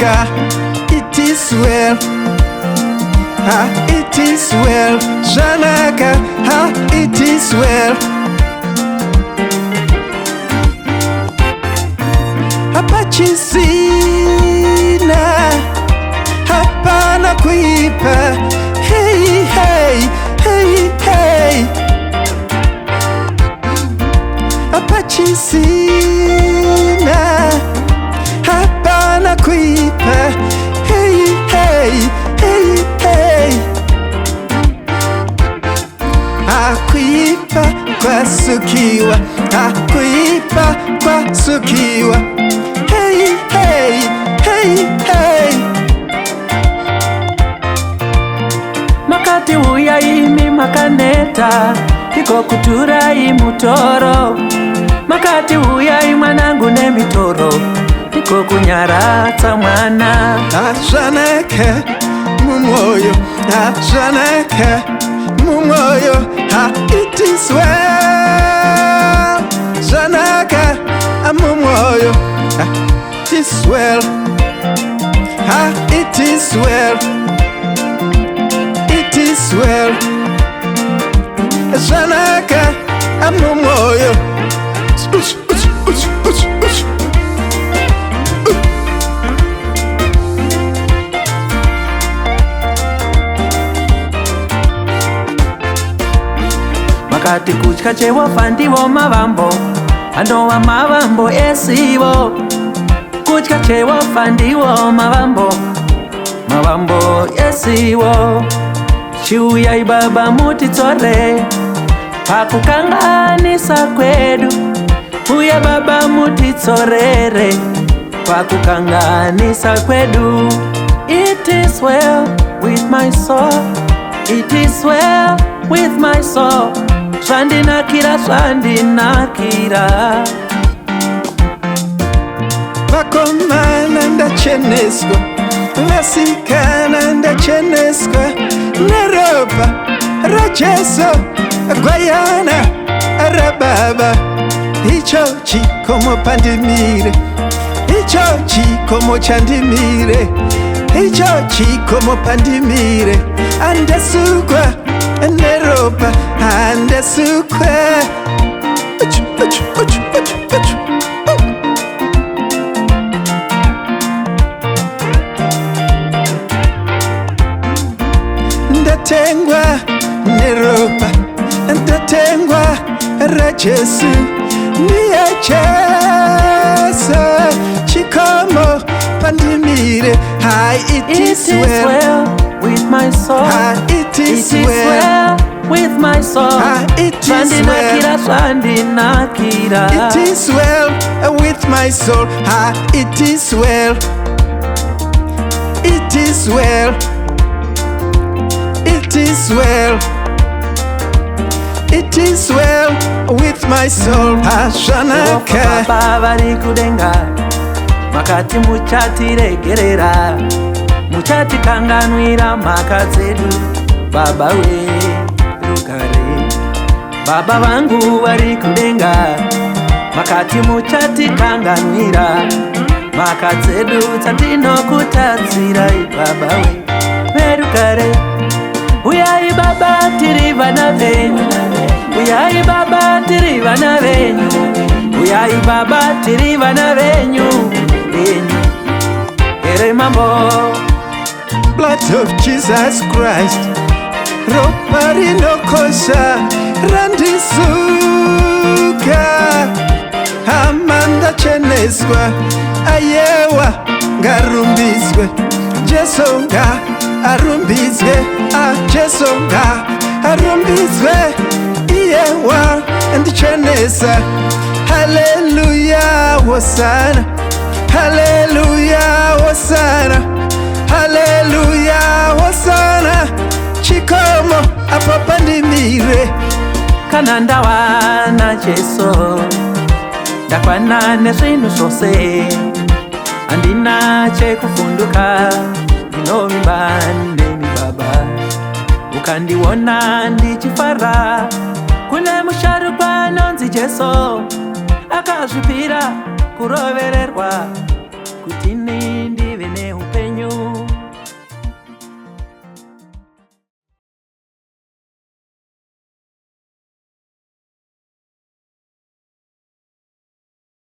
Zvanaka, it is well. It is well. Zvanaka, it is well. Apachisina, hapana kuipa. Hey, hey, hey, hey. Apachisina, hapana kuipa. Hey, hey, hey, hey. Akuipa kwa sukiwa, akuipa kwa sukiwa. Hey, hey, hey, hey. Makati uya imi makaneta tiko kutura imutoro. Makati uya imanangu ne mitoro tiko kunyaratsa mwana. Zvanaka mumoyo, Zvanaka mumoyo. It is well. Zvanaka mumoyo. It is well. It is well. It is well. Zvanaka mumoyo. Makati kutya chewafa ndiwo mavambo, anova mavambo esivo. Kutya chewafa ndiwo mavambo, mavambo esivo. Chiuyai baba mutitsore pakukanganisa kwedu. Uya baba mutitsorere pakukanganisa kwedu. It is well with my soul. It is well with my soul. Zvandinakira, zvandinakira. Vakomana ndacheneswa, vasikana ndacheneswa. Neropa raJesu, gwayana rababa. Icho chikomo pandimire, icho chikomo chandimire, icho chikomo pandimire. Andesukwa neropa, andesukwa. Ndatengwa neropa, ndatengwa raJesu. Niye Jesu chikomo pandimire. It is well with my soul. It is well well with my soul. It is Zvandinakira, zvandinakira. It is well with my soul. It is well. It is well. It is well. It is well with my soul. Zvanaka. Baba vari kudenga, makati muchatiregerera, muchatikanganwira mhaka dzedu. Baba werugare, baba vangu vari kudenga, makati muchatikanganwira mhaka dzedu dzatinokutadzirai. Baba werugare, uyai baba tiri vana venyu. Uyai baba tiri vana venyu. Uyai baba tiri vana venyu. Ere mambo. Blood of Jesus Christ, ropa rinokosha randisuka. Amanda cheneswa, ayewa ngarumbizwe. Jesu arumbizwe, Jesu arumbizwe. Iyewa ndichenesa. Hallelujah, Hosanna. Hallelujah, Hosanna. Hallelujah, Hosanna. Chikomo apa pandimire. Kana ndawana Jesu, ndakwana nezvinhu zvose. Handina chekufunduka, ndinovimba nemi Baba. Ukandiona ndichifara, kune musharukwa anonzi Jesu, akazvipira kurovererwa kuti nindi